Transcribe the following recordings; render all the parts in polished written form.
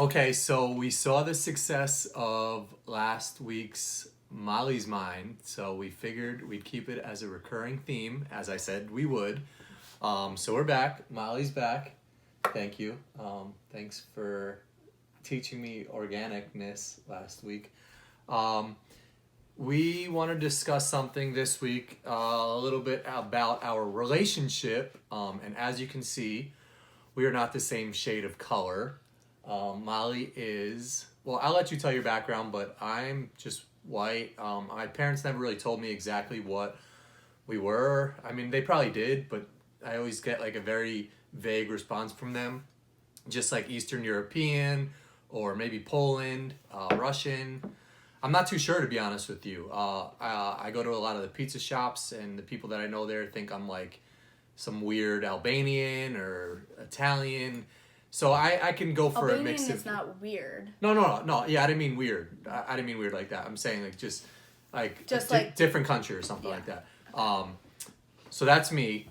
Okay, so we saw the success of last week's Molly's Mind, so we figured we'd keep it as a recurring theme, as I said we would. So we're back. Molly's back. Thank you. Thanks for teaching me organicness last week. We want to discuss something this week, a little bit about our relationship. And as you can see, we are not the same shade of color. Molly is, well, I'll let you tell your background, but I'm just white. My parents never really told me exactly what we were. I mean, they probably did, but I always get like a very vague response from them. Just like Eastern European or maybe Poland, Russian. I'm not too sure, to be honest with you. I go to a lot of the pizza shops, and the people that I know there think I'm like some weird Albanian or Italian. So I can go for Albanian a mix of... is not weird. No. Yeah, I didn't mean weird. I didn't mean weird like that. I'm saying like just different country or something like that. So that's me.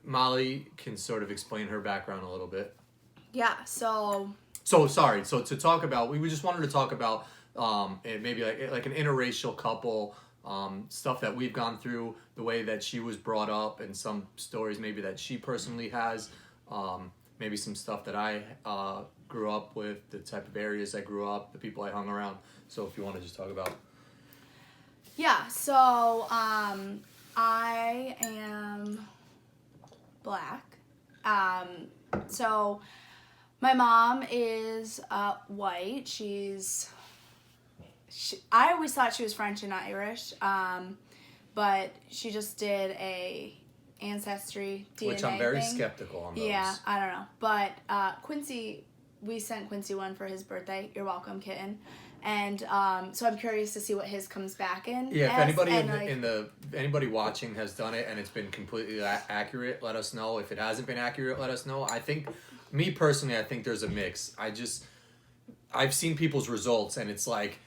Molly can sort of explain her background a little bit. Yeah, so sorry. So to talk about, we just wanted to talk about maybe like an interracial couple, stuff that we've gone through, the way that she was brought up, and some stories maybe that she personally has. Maybe some stuff that I grew up with, the type of areas I grew up, the people I hung around. So if you want to just talk about. Yeah, so I am black. So my mom is white. I always thought she was French and not Irish, but she just did a Ancestry DNA which I'm very thing. skeptical on those. Yeah, I don't know. But Quincy, we sent Quincy one for his birthday. You're welcome, kitten. And so I'm curious to see what his comes back in. Yeah, if anybody anybody watching has done it and it's been completely accurate, let us know. If it hasn't been accurate, let us know. I think, me personally, I think there's a mix. I've seen people's results and it's like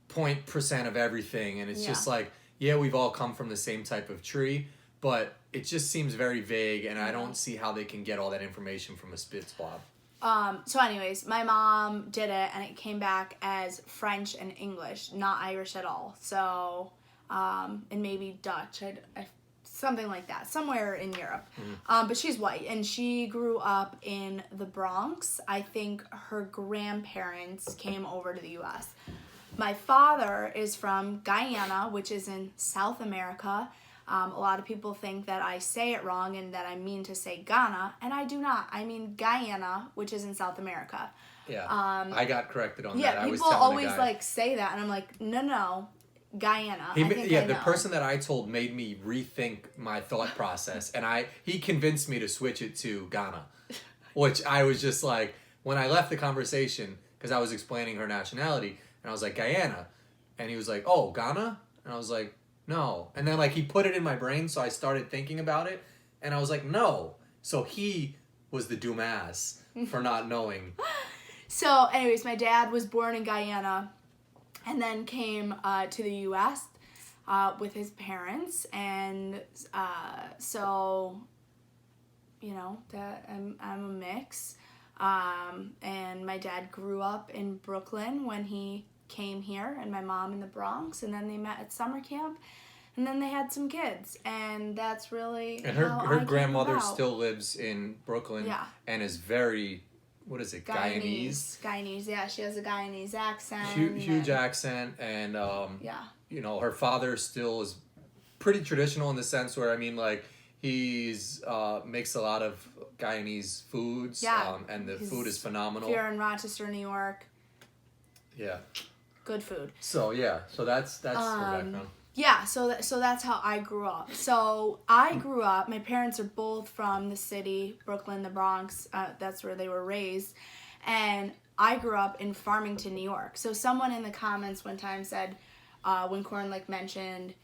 0% of everything, and it's just like, yeah, we've all come from the same type of tree, but it just seems very vague, and I don't see how they can get all that information from a spit swab. So anyways, my mom did it, and it came back as French and English, not Irish at all. So, and maybe Dutch, something like that, somewhere in Europe. Mm-hmm. But she's white, and she grew up in the Bronx. I think her grandparents came over to the U.S. My father is from Guyana, which is in South America. A lot of people think that I say it wrong and that I mean to say Ghana, and I do not. I mean Guyana, which is in South America. Yeah, I got corrected on that. Yeah, people always like say that, and I'm like, no, Guyana. The person that I told made me rethink my thought process, and he convinced me to switch it to Ghana, which I was just like, when I left the conversation, because I was explaining her nationality, and I was like, Guyana, and he was like, oh, Ghana? And I was like, no. And then like he put it in my brain, so I started thinking about it, and I was like, no. So he was the dumbass for not knowing. So anyways, my dad was born in Guyana and then came to the U.S. With his parents, and so, you know, that I'm a mix. And my dad grew up in Brooklyn when he came here, and my mom in the Bronx, and then they met at summer camp, and then they had some kids, and that's really and her grandmother still lives in Brooklyn, and is very, what is it, Guyanese, yeah, she has a Guyanese accent, huge accent, and you know, her father still is pretty traditional in the sense where, I mean, like, he's makes a lot of Guyanese foods, and the food is phenomenal. If you're in Rochester, New York, good food. So that's her background. Yeah, so that's how I grew up. So I grew up, my parents are both from the city, Brooklyn, the Bronx, that's where they were raised, and I grew up in Farmington, New York. So someone in the comments one time said, when Corin like mentioned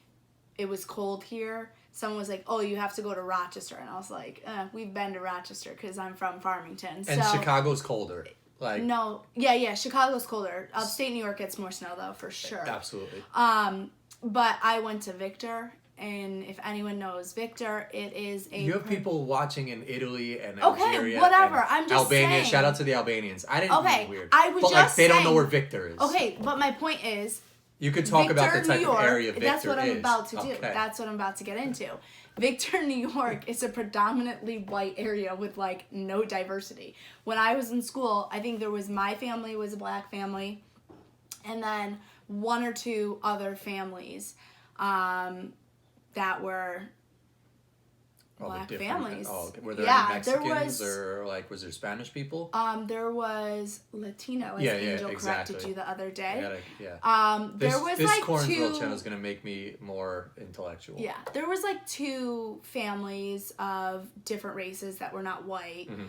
it was cold here, someone was like, oh, you have to go to Rochester, and I was like, we've been to Rochester because I'm from Farmington. And Chicago's colder. Like, no, Chicago's colder. Upstate New York gets more snow though, for sure. Absolutely. But I went to Victor, and if anyone knows Victor, it is a... You have people watching in Italy and Okay, Algeria whatever. and I'm just Albania. saying. Shout out to the Albanians. I didn't mean weird. I was but just like they don't know saying- where Victor is. Okay, but my point is... You could talk about the Victor, type New York, of area Victor is. that's what I'm about to do. Okay. That's what I'm about to get into. Victor, New York is a predominantly white area with like no diversity. When I was in school, I think there was my family was a black family, and then one or two other families that were black families. Oh, okay. Were there any Mexicans or like was there Spanish people? There was Latino, as Angel corrected you the other day. There was this like Corin's two. World channel is gonna make me more intellectual. Yeah, there was like two families of different races that were not white. Mm-hmm.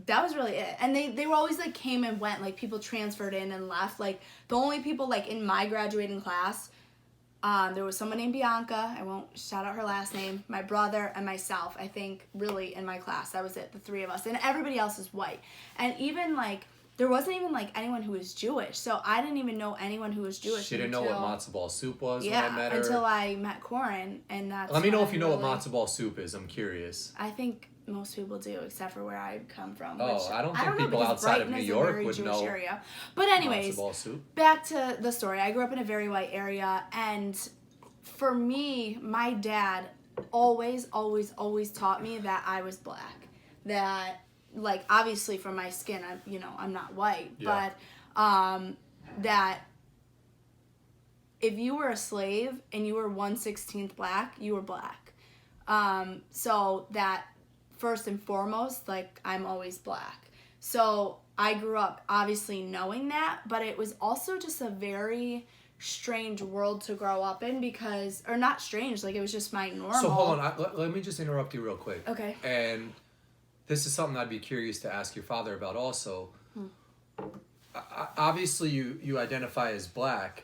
That was really it. And they were always like came and went, like people transferred in and left. Like the only people like in my graduating class, there was someone named Bianca. I won't shout out her last name. My brother and myself, I think, really in my class. That was it, the three of us. And everybody else is white. And even like, there wasn't even like anyone who was Jewish. So I didn't even know anyone who was Jewish. She didn't know what matzo ball soup was when I met her. Until I met Corin. And that's Let me know if you know what matzo ball soup is. I'm curious. I think most people do, except for where I come from. Oh, which, I don't think people outside of New York would know area. But anyways, matzo ball soup. Back to the story. I grew up in a very white area, and for me, my dad always taught me that I was black. That, like, obviously from my skin, I'm not white, but that if you were a slave and you were 1/16 black, you were black. So that first and foremost, like, I'm always black. So I grew up obviously knowing that, but it was also just a very strange world to grow up in because, or not strange, like it was just my normal. So hold on, let me just interrupt you real quick. Okay. And this is something I'd be curious to ask your father about also. Obviously you identify as black,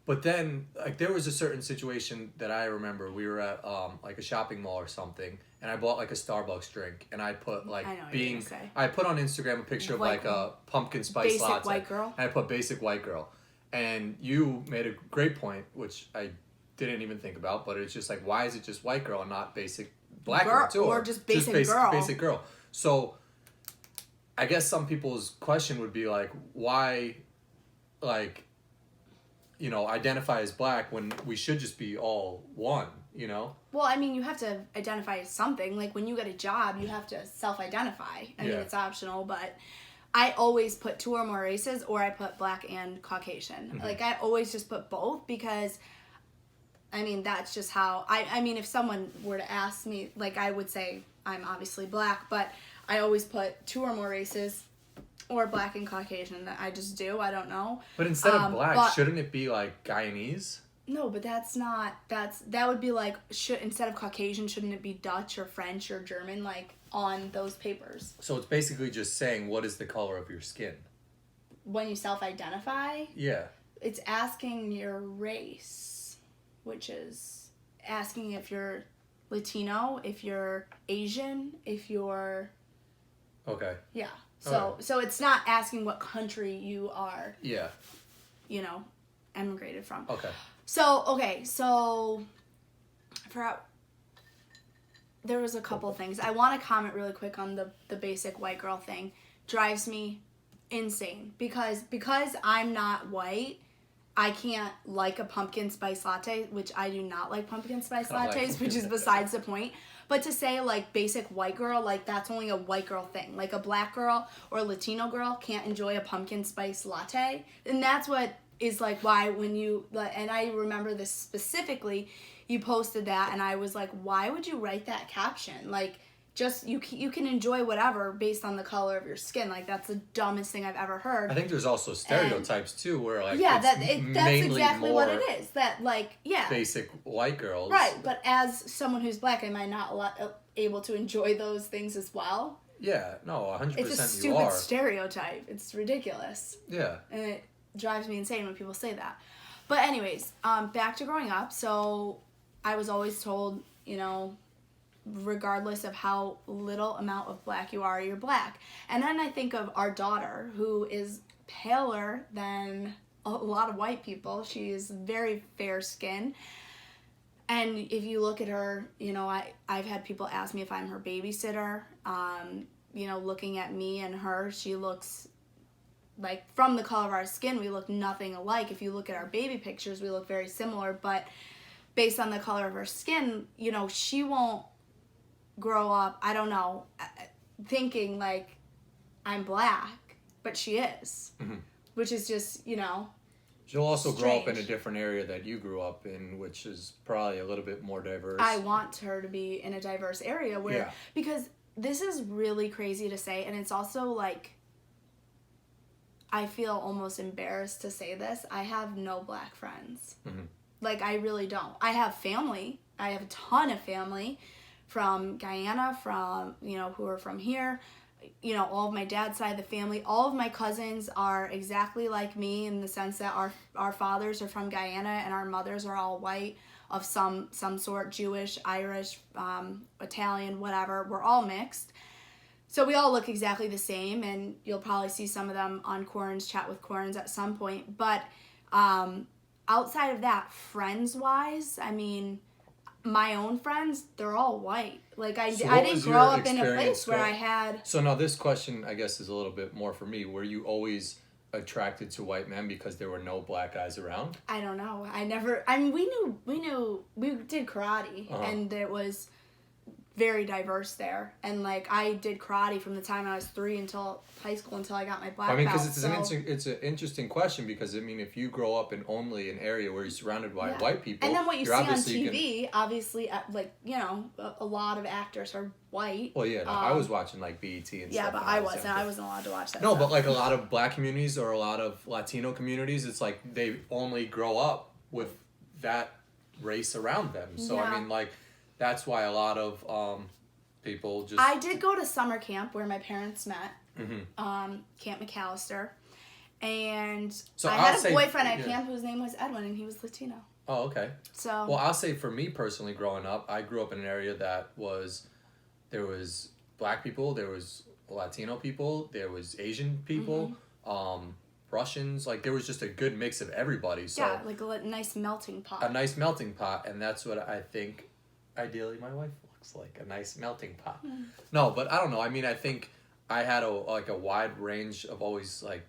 but then like there was a certain situation that I remember. We were at like a shopping mall or something, and I bought like a Starbucks drink, and I put like I put on Instagram a picture of like a pumpkin spice latte. Basic white girl. And I put basic white girl. And you made a great point, which I didn't even think about, but it's just like, why is it just white girl and not basic black girl too? Or just basic girl. Basic girl. So I guess some people's question would be like, why, like, identify as black when we should just be all one, Well, I mean, you have to identify as something. Like, when you get a job, you have to self-identify. I mean, it's optional, but I always put two or more races, or I put black and Caucasian. Mm-hmm. Like, I always just put both because, I mean, that's just how... I mean, if someone were to ask me, like, I would say I'm obviously black, but I always put two or more races, or black and Caucasian. I just do. I don't know. But instead of black, shouldn't it be, like, Guyanese? No, but that's not... That would be, like, instead of Caucasian, shouldn't it be Dutch or French or German, like, on those papers? So it's basically just saying, what is the color of your skin? When you self-identify? Yeah. It's asking your race, which is asking if you're Latino, if you're Asian, if you're... Okay. Yeah. So it's not asking what country you are. Yeah. Emigrated from. Okay. So I forgot. There was a couple things. I want to comment really quick on the basic white girl thing. Drives me insane because I'm not white, I can't like a pumpkin spice latte, which I do not like pumpkin spice lattes, which is besides the point. But to say, like, basic white girl, like, that's only a white girl thing. Like, a black girl or a Latino girl can't enjoy a pumpkin spice latte. And that's what is, like, why when you... And I remember this specifically, you posted that, and I was like, why would you write that caption? Like, just, you can enjoy whatever based on the color of your skin. Like, that's the dumbest thing I've ever heard. I think there's also stereotypes, too, where, like, yeah, that's mainly exactly more what it is. That, like, yeah. basic white girls. Right, but as someone who's black, am I not able to enjoy those things as well? Yeah, no, 100% It's a stupid stereotype. It's ridiculous. Yeah. And it drives me insane when people say that. But anyways, back to growing up. So I was always told, regardless of how little amount of black you are, you're black. And then I think of our daughter, who is paler than a lot of white people. She is very fair skin. And if you look at her, I've had people ask me if I'm her babysitter. Looking at me and her, she looks like, from the color of our skin, we look nothing alike. If you look at our baby pictures, we look very similar, but based on the color of her skin, she won't grow up, I don't know, thinking like I'm black, but she is, which is just, She'll also grow up in a strange. different area that you grew up in, which is probably a little bit more diverse. I want her to be in a diverse area where, because this is really crazy to say, and it's also like, I feel almost embarrassed to say this. I have no black friends. Like, I really don't. I have family. I have a ton of family from Guyana, from, who are from here. All of my dad's side of the family. All of my cousins are exactly like me in the sense that our fathers are from Guyana and our mothers are all white of some sort, Jewish, Irish, Italian, whatever. We're all mixed. So we all look exactly the same, and you'll probably see some of them on Corin's Chat with Corins at some point. But outside of that, friends-wise, I mean, my own friends, they're all white. Like, I didn't grow up in a place where I had... So now this question, I guess, is a little bit more for me. Were you always attracted to white men because there were no black guys around? I don't know. We did karate, and it was very diverse there. And, like, I did karate from the time I was 3 until high school, until I got my black belt. Because it's an interesting question, because, if you grow up in only an area where you're surrounded by white people... And then what you see on TV, obviously, a lot of actors are white. Well, yeah, I was watching, like, BET and stuff. Yeah, but I wasn't. I wasn't allowed to watch that No, stuff. but, like, a lot of black communities or a lot of Latino communities, it's like they only grow up with that race around them. So, that's why a lot of people just... I did go to summer camp where my parents met, Camp McAllister, and I had a boyfriend at camp whose name was Edwin, and he was Latino. Oh, okay. So... Well, I'll say for me personally, growing up, I grew up in an area that there was black people, there was Latino people, there was Asian people, Russians, like, there was just a good mix of everybody. So yeah, like a nice melting pot. A nice melting pot, and that's what I think... Ideally, my wife looks like a nice melting pot. No, but I don't know. I think I had a wide range of always, like,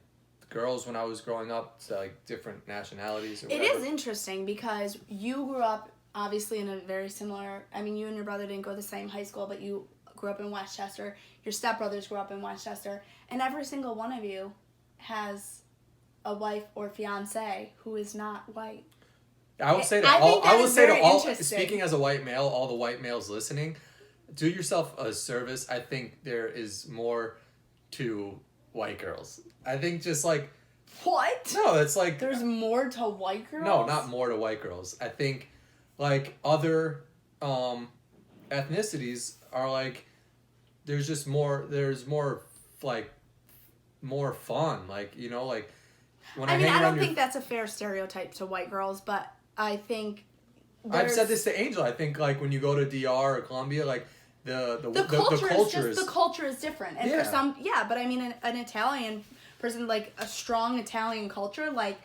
girls when I was growing up, to, like, different nationalities or whatever. It is interesting because you grew up, obviously, in a very similar... you and your brother didn't go to the same high school, but you grew up in Westchester. Your stepbrothers grew up in Westchester. And every single one of you has a wife or fiance who is not white. I would say speaking as a white male, all the white males listening, do yourself a service. I think there is more to white girls. I think just like... What? No, it's like... There's more to white girls? No, not more to white girls. I think, like, other ethnicities are like... There's more, like, more fun. Like, like... When I don't think that's a fair stereotype to white girls, but I think I've said this to Angel. I think, like, when you go to DR or Colombia, like, the culture is different. And for some, but an Italian person, like, a strong Italian culture, like,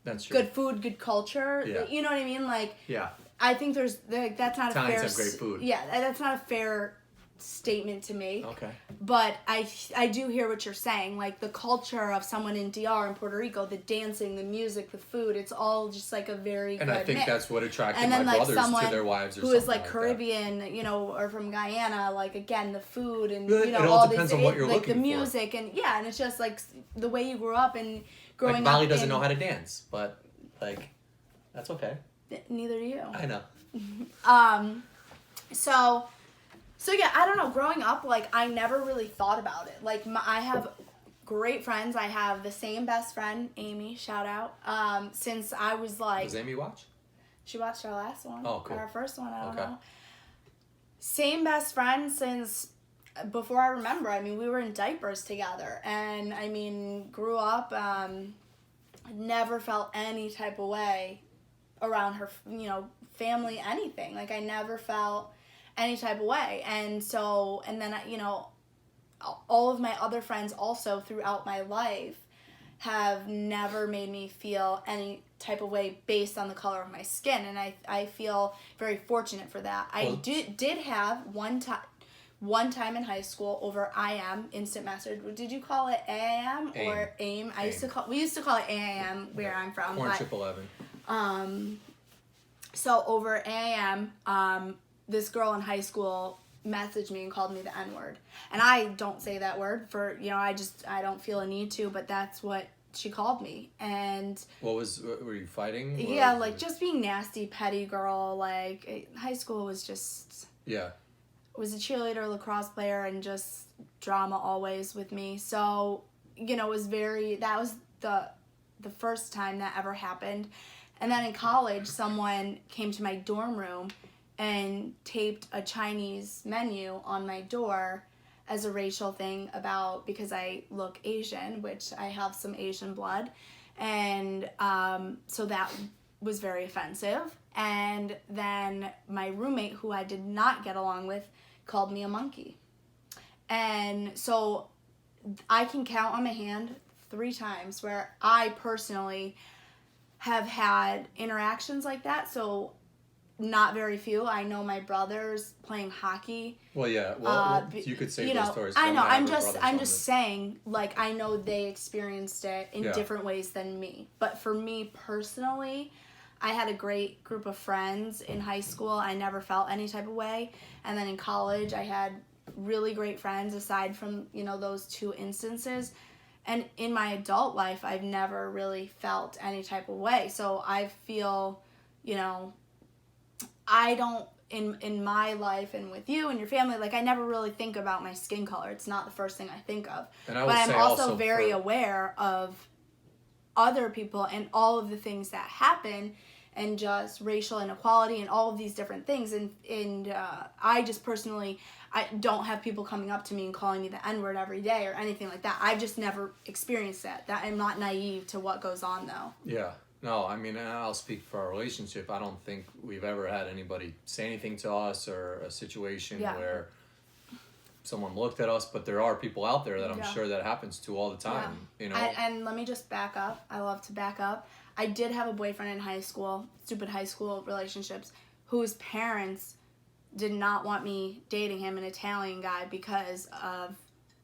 that's true. Good food, good culture. Yeah. You know what I mean? Like, yeah. I think that's not Italians a fair... have great food. Yeah, that's not a fair statement to make. Okay. But I do hear what you're saying. Like, the culture of someone in DR in Puerto Rico, the dancing, the music, the food, it's all just like a very good And I think mix. that's what attracted and then, my like, brothers someone to their wives or who something is like Caribbean, that. Or from Guyana, like, again, the food and it all all depends these, on what you're like looking the music for. And and it's just like the way you grew up and growing like, Molly up. doesn't know how to dance, but, like, that's okay. Neither do you. I know. So yeah, I don't know. Growing up, like, I never really thought about it. Like, I have great friends. I have the same best friend, Amy. Shout out. Since I was like. Does Amy watch? She watched our last one. Oh, cool. Our first one. I don't know. Same best friend since before I remember. We were in diapers together, and grew up. Never felt any type of way around her. Family, anything. Like, I never felt any type of way. And then all of my other friends also throughout my life have never made me feel any type of way based on the color of my skin, and I feel very fortunate for that. I did have one time in high school over IM, instant message. Did you call it AIM or AIM? We used to call it AIM where I'm from. Corin 11. So over AIM, this girl in high school messaged me and called me the N-word. And I don't say that word for, I don't feel a need to, but that's what she called me. And were you fighting? Yeah, like just being nasty, petty girl. Like high school was just... Yeah. Was a cheerleader, lacrosse player, and just drama always with me. So, that was the first time that ever happened. And then in college, someone came to my dorm room and taped a Chinese menu on my door as a racial thing because I look Asian, which I have some Asian blood. And so that was very offensive. And then my roommate, who I did not get along with, called me a monkey. And so I can count on my hand 3 times where I personally have had interactions like that. So not very few. I know my brothers playing hockey. Well, yeah. You could say those stories. I know. I'm just saying, like, I know they experienced it in different ways than me. But for me personally, I had a great group of friends in high school. I never felt any type of way. And then in college, I had really great friends aside from, those 2 instances. And in my adult life, I've never really felt any type of way. So I feel, I don't, in my life and with you and your family, like, I never really think about my skin color. It's not the first thing I think of. But I'm also very aware of other people and all of the things that happen, and just racial inequality and all of these different things. And I just personally, I don't have people coming up to me and calling me the N-word every day or anything like that. I've just never experienced that. I'm not naive to what goes on, though. Yeah. No, I mean, I'll speak for our relationship. I don't think we've ever had anybody say anything to us or a situation where someone looked at us, but there are people out there that I'm sure that happens to all the time, And let me just back up. I love to back up. I did have a boyfriend in high school, stupid high school relationships, whose parents did not want me dating him, an Italian guy, because of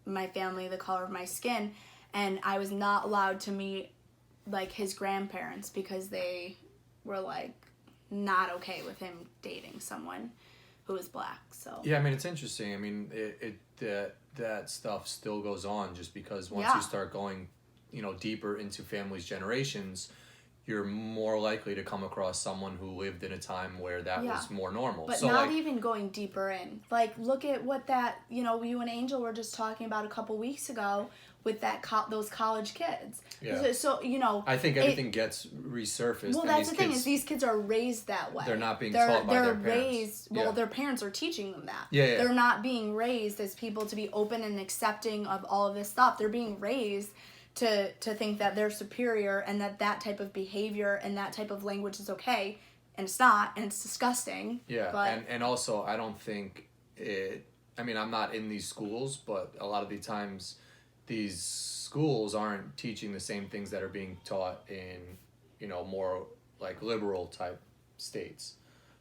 my family, the color of my skin. And I was not allowed to meet, like, his grandparents because they were, like, not okay with him dating someone who was black. So yeah, I mean, it's interesting. I mean, that stuff still goes on, just because once you start going, deeper into families' generations, you're more likely to come across someone who lived in a time where that was more normal. But so, not even going deeper in. Like, look at what that, you and Angel were just talking about a couple weeks ago with that those college kids. Yeah. So I think everything gets resurfaced. Well, that's the thing, is these kids are raised that way. They're not being taught by their parents. Their parents are teaching them that. Yeah. They're not being raised as people to be open and accepting of all of this stuff. They're being raised to think that they're superior and that type of behavior and that type of language is okay, and it's not, and it's disgusting. Yeah, but, and also I don't think I'm not in these schools, but a lot of the times these schools aren't teaching the same things that are being taught in, more like liberal type states.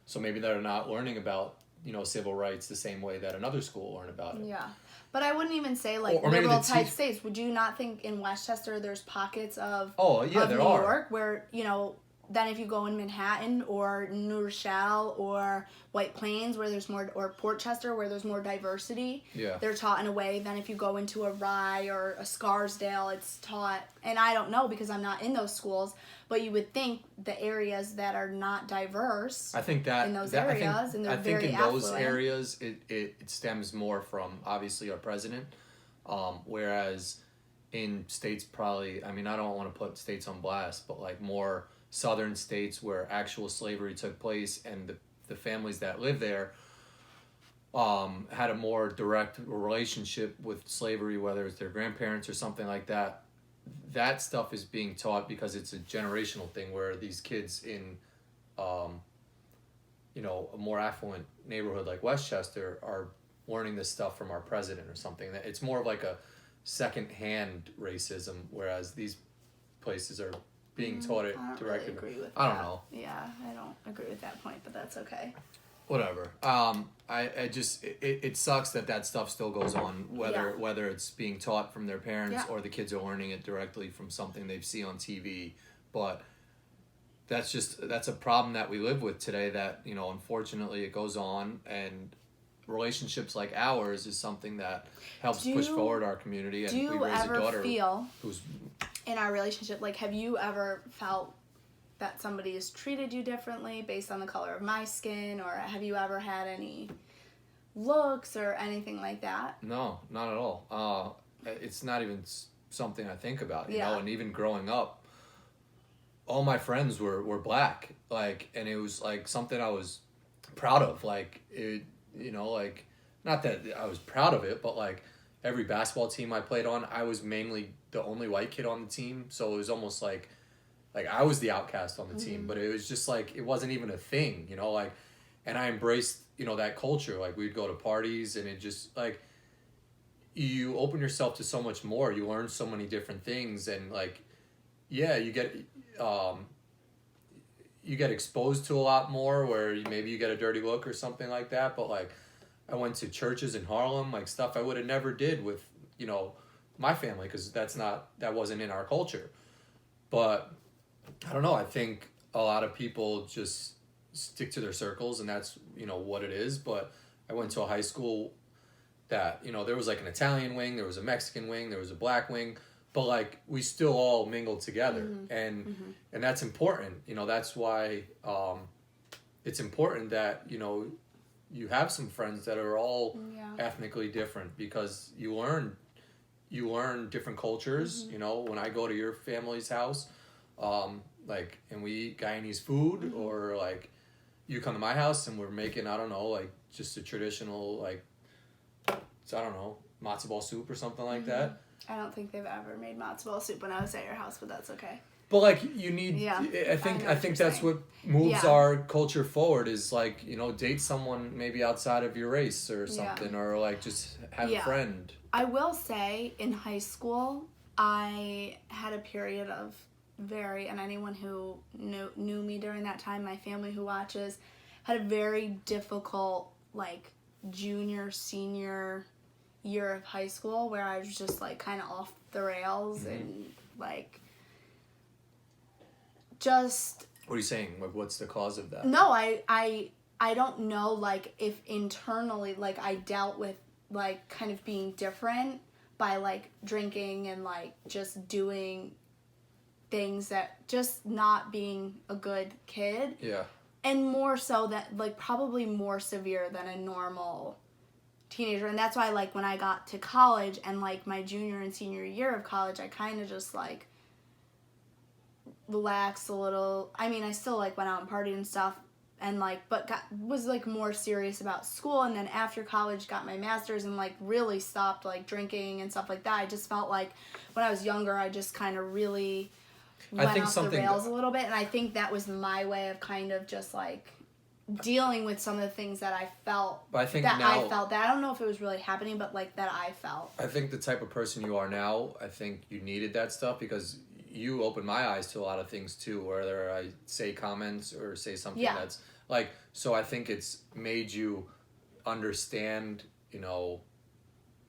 So maybe they're not learning about, civil rights the same way that another school learned about it. Yeah. But I wouldn't even say, like, liberal type states. Would you not think in Westchester there's pockets of New York where, then if you go in Manhattan or New Rochelle or White Plains where there's more, or Portchester where there's more diversity, they're taught in a way than if you go into a Rye or a Scarsdale, it's taught, and I don't know because I'm not in those schools, but you would think the areas that are not diverse, I think that in those areas, and they're very affluent. Those areas it stems more from obviously our president, whereas in states probably, I don't want to put states on blast, but like more southern states where actual slavery took place and the families that live there had a more direct relationship with slavery, whether it's their grandparents or something like that. That stuff is being taught because it's a generational thing where these kids in a more affluent neighborhood like Westchester are learning this stuff from our president or something. It's more of like a second-hand racism, whereas these places are being taught it I don't directly. really agree with I don't that. know. Yeah, I don't agree with that point, but that's okay. Whatever. I just it sucks that stuff still goes on, whether it's being taught from their parents or the kids are learning it directly from something they've seen on TV. But that's a problem that we live with today. That unfortunately it goes on, and relationships like ours is something that helps push forward our community. And we raise a daughter who's in our relationship. Like, have you ever felt that somebody has treated you differently based on the color of my skin, or have you ever had any looks or anything like that? No, not at all. It's not even something I think about, you know, and even growing up, all my friends were black, like, and it was like something I was proud of, like, it, like, not that I was proud of it, but like every basketball team I played on, I was mainly the only white kid on the team, so it was almost like I was the outcast on the team, but it was just like, it wasn't even a thing, like, and I embraced, that culture. Like, we'd go to parties, and it just, like, you open yourself to so much more. You learn so many different things, and, like, yeah, you get exposed to a lot more, where maybe you get a dirty look or something like that, but, like, I went to churches in Harlem, like, stuff I would have never did with, my family, because that wasn't in our culture. But I don't know. I think a lot of people just stick to their circles, and that's, what it is. But I went to a high school that, there was like an Italian wing, there was a Mexican wing, there was a black wing, but like we still all mingled together. And that's important. That's why it's important that, you have some friends that are all ethnically different, because you learn different cultures. When I go to your family's house, like, and we eat Guyanese food, or like you come to my house and we're making, I don't know, like just a traditional, like, I don't know, matzo ball soup or something like that. I don't think they've ever made matzo ball soup when I was at your house, but that's okay. But like, you need, I think that's what moves our culture forward, is like, date someone maybe outside of your race or something, or like just have a friend. I will say, in high school, I had a period of and anyone who knew me during that time, my family who watches, had a very difficult, like, junior, senior year of high school, where I was just, like, kind of off the rails, and, like, just... What are you saying? Like, what's the cause of that? No, I don't know, like, if internally, like, I dealt with, like, kind of being different by, like, drinking and, like, just doing things that, just not being a good kid. Yeah. And more so that, like, probably more severe than a normal teenager. And that's why, like, when I got to college and, like, my junior and senior year of college, I kind of just, like, relaxed a little. I mean, I still, like, went out and partied and stuff, and, like, but was, like, more serious about school. And then after college, got my master's, and, like, really stopped, like, drinking and stuff like that. I just felt like when I was younger, I just kind of really went off the rails a little bit, and I think that was my way of kind of just, like, dealing with some of the things that I felt. But I think that now, I felt that I don't know if it was really happening, but, like, that I felt. I think the type of person you are now, I think you needed that stuff, because you opened my eyes to a lot of things too, whether I say comments or say something that's like, so I think it's made you understand,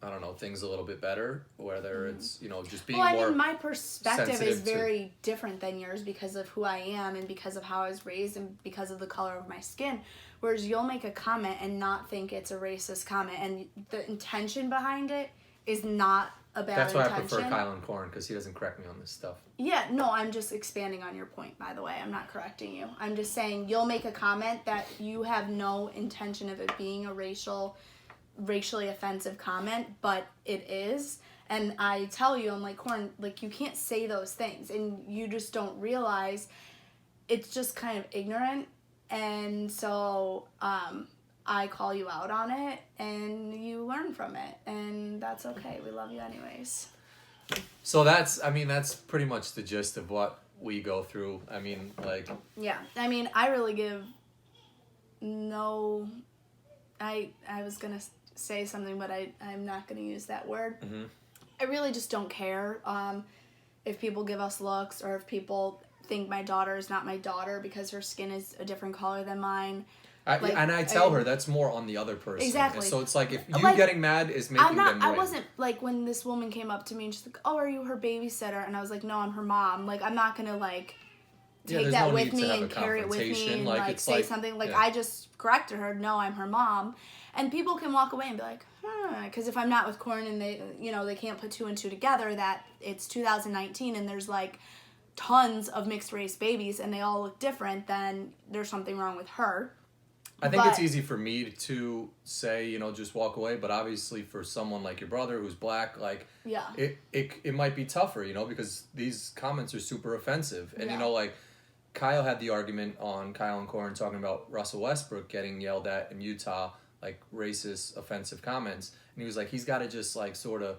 I don't know, things a little bit better, whether it's, just being more. Well, I mean, my perspective is very different than yours because of who I am and because of how I was raised and because of the color of my skin. Whereas you'll make a comment and not think it's a racist comment, and the intention behind it is not a bad intention. That's why I prefer Kyle and Corin, because he doesn't correct me on this stuff. Yeah, no, I'm just expanding on your point, by the way. I'm not correcting you. I'm just saying you'll make a comment that you have no intention of it being a racially offensive comment, but it is. And I tell you, I'm like, Corin, like, you can't say those things, and you just don't realize it's just kind of ignorant. And so I call you out on it, and you learn from it, and that's okay. We love you anyways. So that's pretty much the gist of what we go through. I mean, like... Yeah, I mean, I really give no... I was going to say something, but I'm not going to use that word. I really just don't care. if people give us looks, or if people think my daughter is not my daughter because her skin is a different color than mine. And I tell her that's more on the other person. Exactly. And so it's like, if you getting mad is making them win. I wasn't, like, when this woman came up to me and she's like, oh, are you her babysitter? And I was like, no, I'm her mom. Like, I'm not going to, like, take that with me and carry it with me and, like say something. Like, I just corrected her, no, I'm her mom. And people can walk away and be like, because if I'm not with Corin and they, you know, they can't put two and two together that it's 2019 and there's, like, tons of mixed race babies and they all look different, then there's something wrong with her. I think it's easy for me to say, you know, just walk away, but obviously for someone like your brother who's black, like, it might be tougher, you know, because these comments are super offensive. And, you know, like, Kyle had the argument on Kyle and Corin talking about Russell Westbrook getting yelled at in Utah, like, racist, offensive comments. And he was like, he's got to just, like, sort of,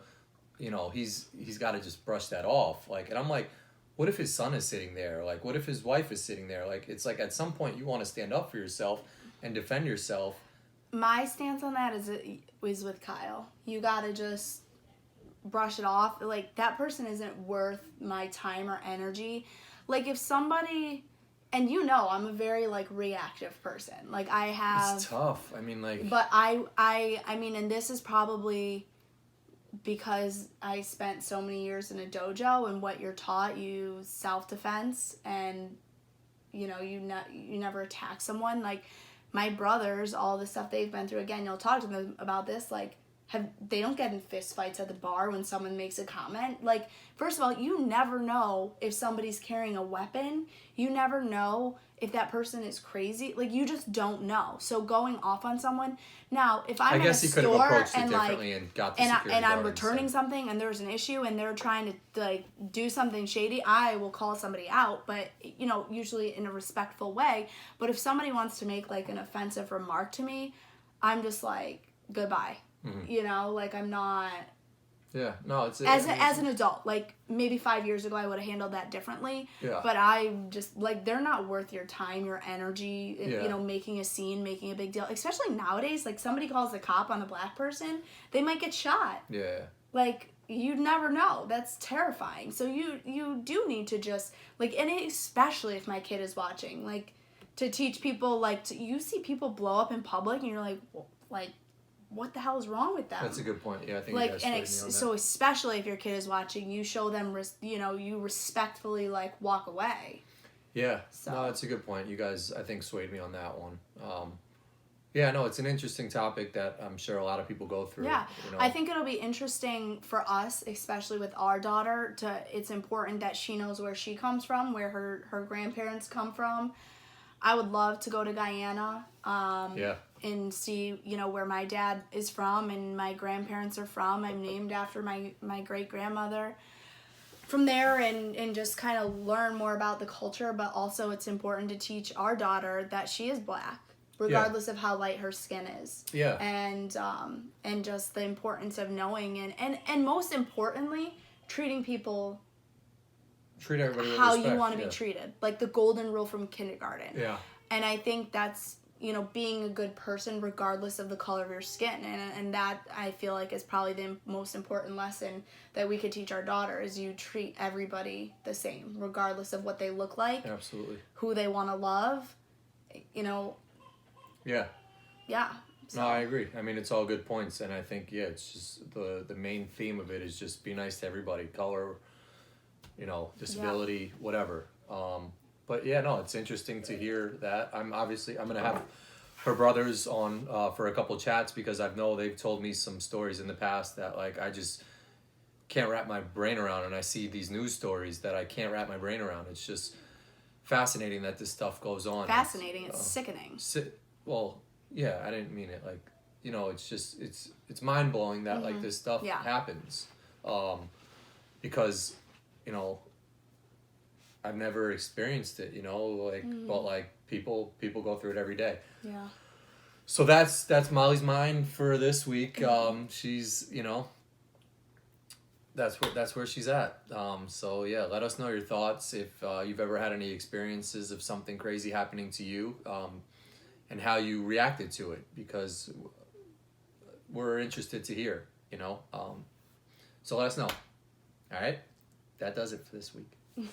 you know, he's got to just brush that off. Like, and I'm like, what if his son is sitting there? Like, what if his wife is sitting there? Like, it's like, at some point you want to stand up for yourself and defend yourself. My stance on that is with Kyle. You gotta just brush it off. Like, that person isn't worth my time or energy. Like, if somebody, and you know, I'm a very, like, reactive person. Like, I have. It's tough. I mean, like. But I mean, and this is probably because I spent so many years in a dojo, and what you're taught, you self-defense, and, you know, you never attack someone. Like, my brothers, all the stuff they've been through, again, you'll talk to them about this, like, they don't get in fist fights at the bar when someone makes a comment. Like, first of all, you never know if somebody's carrying a weapon. You never know if that person is crazy. Like, you just don't know. So going off on someone. Now, if I'm in a store and, like, and I'm returning something and there's an issue and they're trying to, like, do something shady, I will call somebody out, but, you know, usually in a respectful way. But if somebody wants to make, like, an offensive remark to me, I'm just like, goodbye. Mm-hmm. You know, like, I'm not. Yeah, no, it's as an adult. Like, maybe 5 years ago I would have handled that differently. Yeah. But I just, like, they're not worth your time, your energy, you know, making a scene, making a big deal. Especially nowadays, like, somebody calls a cop on a black person, they might get shot. Yeah. Like, you never know. That's terrifying. So you do need to just, like, and especially if my kid is watching, like, to teach people, like, you see people blow up in public and you're like, what the hell is wrong with them? That's a good point. Yeah, I think like, you guys and so especially if your kid is watching, you show them, you know, you respectfully, like, walk away. Yeah, so. No, that's a good point. You guys, I think, swayed me on that one. Yeah, no, it's an interesting topic that I'm sure a lot of people go through. Yeah, you know. I think it'll be interesting for us, especially with our daughter. It's important that she knows where she comes from, where her grandparents come from. I would love to go to Guyana. And see, you know, where my dad is from and my grandparents are from. I'm named after my great-grandmother. From there, and just kind of learn more about the culture, but also it's important to teach our daughter that she is black, regardless of how light her skin is. Yeah. And just the importance of knowing and most importantly, treat everybody with how respect. You want to be treated. Like the golden rule from kindergarten. Yeah. And I think that's, you know, being a good person regardless of the color of your skin. And that, I feel like, is probably the most important lesson that we could teach our daughter, is you treat everybody the same, regardless of what they look like. Absolutely. Who they want to love, you know. Yeah. Yeah. So. No, I agree. I mean, it's all good points. And I think, it's just the main theme of it is just be nice to everybody. Color, you know, disability, whatever. But yeah, no, it's interesting to hear that. I'm going to have her brothers on for a couple chats, because I know they've told me some stories in the past that, like, I just can't wrap my brain around. And I see these news stories that I can't wrap my brain around. It's just fascinating that this stuff goes on. Fascinating. It's sickening. Well, yeah, I didn't mean it. Like, you know, it's just, it's mind-blowing that, like, this stuff happens. Because, you know, I've never experienced it, you know, like, but, like, people go through it every day. Yeah. So that's Molly's mind for this week. She's, you know, that's where she's at. So yeah, let us know your thoughts if you've ever had any experiences of something crazy happening to you, and how you reacted to it, because we're interested to hear, you know. So let us know. All right. that does it for this week.